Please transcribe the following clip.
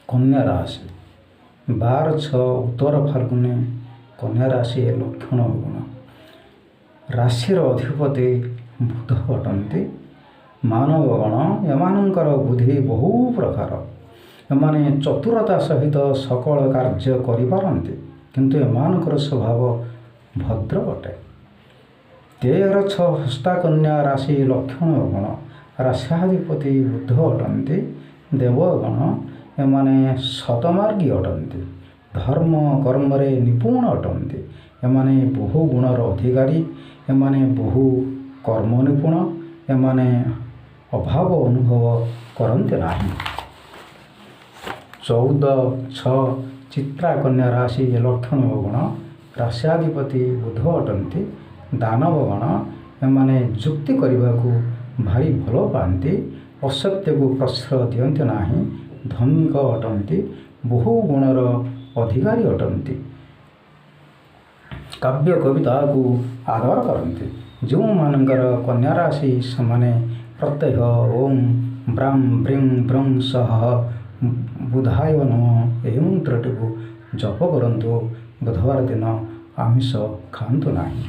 कन्या राशि 12/6 उत्तर फाल्गुनी कन्या राशि लक्षण गुण राशि अधिपति बुध अटंती। मानवगण एमानंकर बुद्धि बहु प्रकार एमाने चतुरता सहित सकल कार्य करिपारन्ति किंतु एमानकर स्वभाव भद्र अटे। 13/6 हस्ता कन्या राशि लक्षण गुण राश्याधिपति बुध अटंती। देवगण एमाने सतमार्गी अटंती। धर्म कर्म निपुण अटंती। एमाने बहु गुणर अधिकारी एमाने बहु कर्म निपुण एमाने अभाव अनुभव करते नहीं। 14/6 चित्रा कन्या राशि लक्षण गुण राश्याधिपति बुध अटंती। दानवगण एमाने जुक्ति करने को भारी भल पाती। असत्य को प्रश्रय दियंते नहीं। धनिक अटंती। बहु गुणर अधिकारी अटंती। काव्य कविता को आदर करती। जो मानकर कन्या राशि समाने प्रत्यय ओम ब्रां ब्रीं ब्रं सह बुधाय नमः एवं मंत्रटी को जप करंतु। बुधवार दिन आमिष खातु नहीं।